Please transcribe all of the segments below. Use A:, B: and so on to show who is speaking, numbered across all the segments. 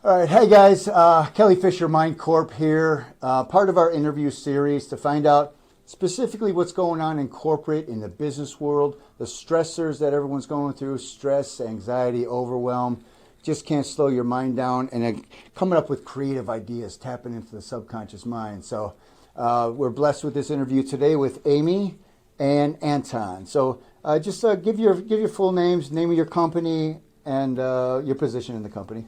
A: All right, hey guys, Kelly Fisher, MindCorp here. Part of our interview series to find out specifically what's going on in corporate, in the business world, the stressors that everyone's going through, stress, anxiety, overwhelm. Just can't slow your mind down, and then coming up with creative ideas, tapping into the subconscious mind. So we're blessed with this interview today with Amy and Anton. So just give your full names, name of your company, and your position in the company.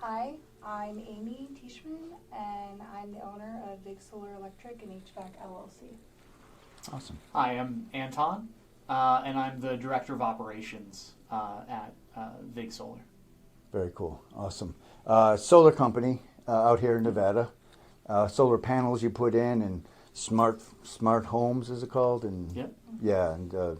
B: Hi, I'm Amy Teichman, and I'm the owner of VIG Solar Electric and HVAC LLC.
A: Awesome.
C: Hi, I'm Anton, and I'm the Director of Operations at VIG Solar.
A: Very cool. Awesome. Solar company out here in Nevada. Solar panels you put in and smart homes, is it called? And
C: Yep.
A: Yeah, and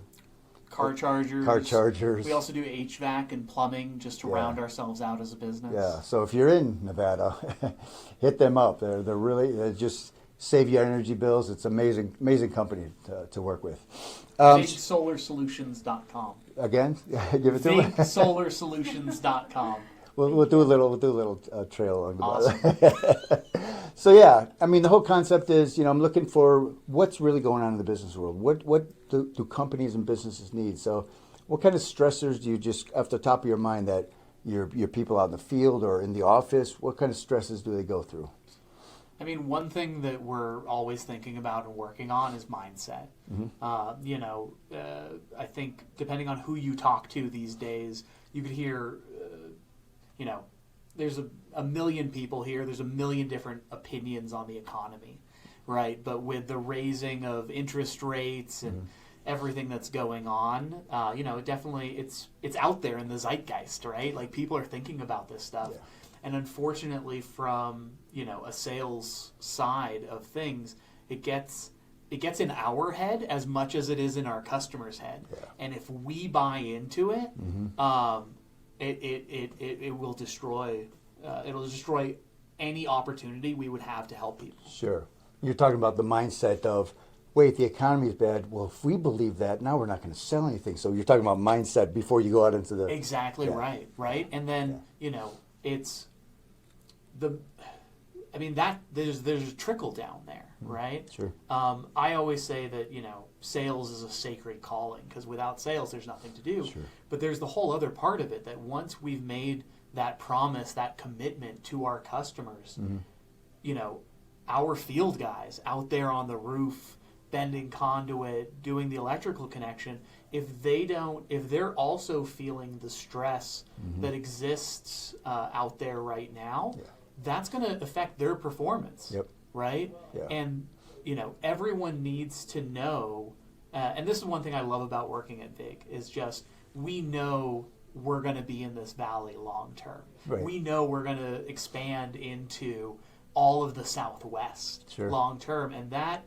C: Car chargers.
A: car chargers.
C: We also do HVAC and plumbing just to round ourselves out as a business.
A: Yeah. So if you're in Nevada, hit them up. They just save you energy bills. It's amazing company to work with.
C: VigSolarSolutions.com.
A: Again, give it to me.
C: VigSolarSolutions.com.
A: We'll do a little trail along the
C: Awesome.
A: bottom. So yeah, I mean the whole concept is, I'm looking for what's really going on in the business world. What do companies and businesses need? So what kind of stressors do you just off the top of your mind that your people out in the field or in the office, what kind of stresses do they go through?
C: I mean, one thing that we're always thinking about and working on is mindset.
A: Mm-hmm.
C: I think depending on who you talk to these days, you could hear, there's a million people here. There's a million different opinions on the economy, right? But with the raising of interest rates and everything that's going on, definitely it's out there in the zeitgeist, right? Like people are thinking about this stuff.
A: Yeah.
C: And unfortunately from, a sales side of things, it gets in our head as much as it is in our customer's head.
A: Yeah.
C: And if we buy into it, it will destroy it'll destroy any opportunity we would have to help people.
A: Sure. You're talking about the mindset of, wait, the economy is bad. Well, if we believe that, now we're not going to sell anything. So you're talking about mindset before you go out into the...
C: Exactly.
A: Yeah.
C: Right? And then, it's that there's a trickle down there, right?
A: Sure.
C: I always say that, sales is a sacred calling because without sales, there's nothing to do.
A: Sure.
C: But there's the whole other part of it that once we've made that promise, that commitment to our customers, our field guys out there on the roof, bending conduit, doing the electrical connection, if they're also feeling the stress that exists out there right now, that's going to affect their performance.
A: Yep.
C: Right?
A: Yeah.
C: And, everyone needs to know, and this is one thing I love about working at VIG, is just we know we're going to be in this valley long term.
A: Right.
C: We know we're going to expand into all of the Southwest long term. And that,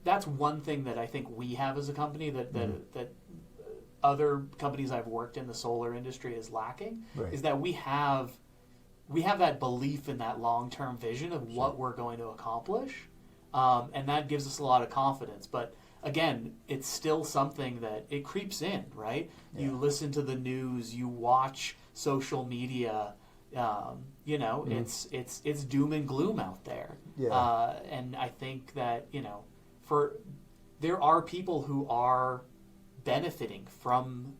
C: that's one thing that I think we have as a company that other companies I've worked in the solar industry is lacking, is that we have that belief in that long-term vision of what we're going to accomplish, and that gives us a lot of confidence. But again, it's still something that it creeps in, right? Yeah. You listen to the news, you watch social media, it's doom and gloom out there. Yeah. And I think that, there are people who are benefiting from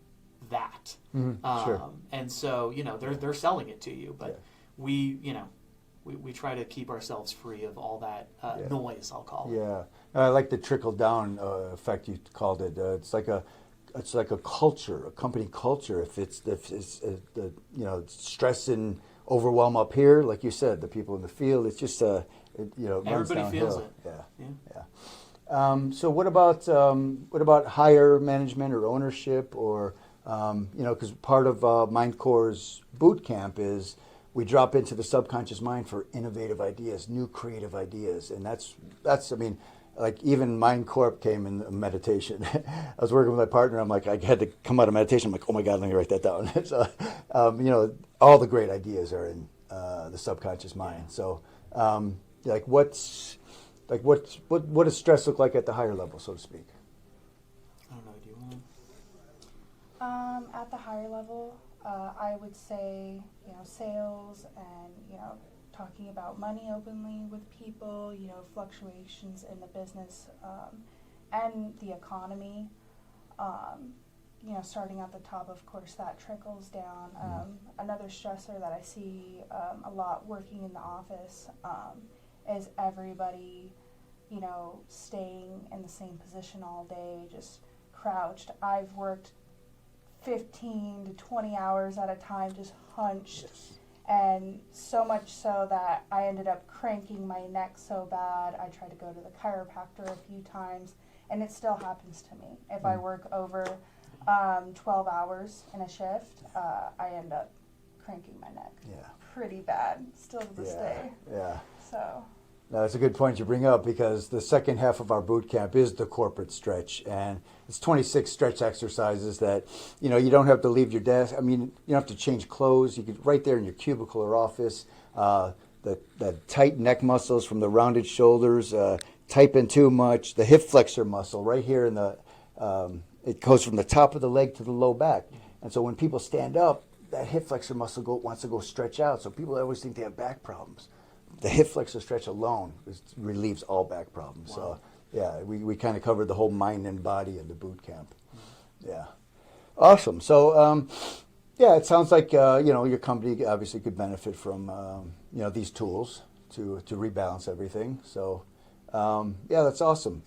C: that.
A: Sure.
C: And so, they're selling it to you, but we try to keep ourselves free of all that noise, I'll call it.
A: Yeah, I like the trickle down effect you called it. It's like a culture, a company culture. If it's the stress and overwhelm up here, like you said, the people in the field, it's just it runs
C: everybody feels
A: downhill.
C: it.
A: Yeah. So what about higher management or ownership or because part of MindCorp's boot camp is we drop into the subconscious mind for innovative ideas, new creative ideas, and that's like even MindCorp came in meditation. I was working with my partner. I'm like, I had to come out of meditation. I'm like, oh my God, let me write that down. So, all the great ideas are in the subconscious mind. So, what does stress look like at the higher level, so to speak?
C: I don't know. Do you want?
B: At the higher level, I would say, sales and, talking about money openly with people, fluctuations in the business and the economy. Starting at the top, of course, that trickles down. Another stressor that I see a lot working in the office is everybody, staying in the same position all day, just crouched. I've worked 15 to 20 hours at a time, just hunched.
A: Yes.
B: And so much so that I ended up cranking my neck so bad. I tried to go to the chiropractor a few times, and it still happens to me. If I work over 12 hours in a shift, I end up cranking my neck.
A: Yeah.
B: Pretty bad, still to this day.
A: Yeah.
B: So.
A: No, that's a good point you bring up, because the second half of our boot camp is the corporate stretch, and it's 26 stretch exercises that, you don't have to leave your desk. I mean, you don't have to change clothes. You could right there in your cubicle or office. The tight neck muscles from the rounded shoulders, typing too much. The hip flexor muscle right here in the, it goes from the top of the leg to the low back. And so when people stand up, that hip flexor muscle wants to go stretch out. So people always think they have back problems. The hip flexor stretch alone relieves all back problems.
C: Wow.
A: So, yeah, we kind of covered the whole mind and body in the boot camp. Yeah. Awesome. So, it sounds like, your company obviously could benefit from, these tools to rebalance everything. So, that's awesome.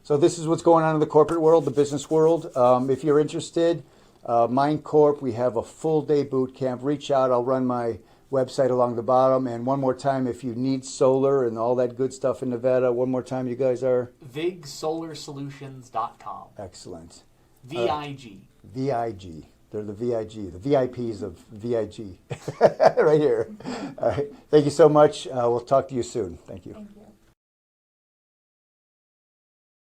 A: So this is what's going on in the corporate world, the business world. If you're interested, MindCorp, we have a full-day boot camp. Reach out. I'll run my website along the bottom. And one more time, if you need solar and all that good stuff in Nevada, one more time, you guys are?
C: VigSolarSolutions.com.
A: Excellent.
C: VIG.
A: VIG. They're the VIG, the VIPs of VIG. Right here. All right. Thank you so much. We'll talk to you soon. Thank you.
B: Thank you.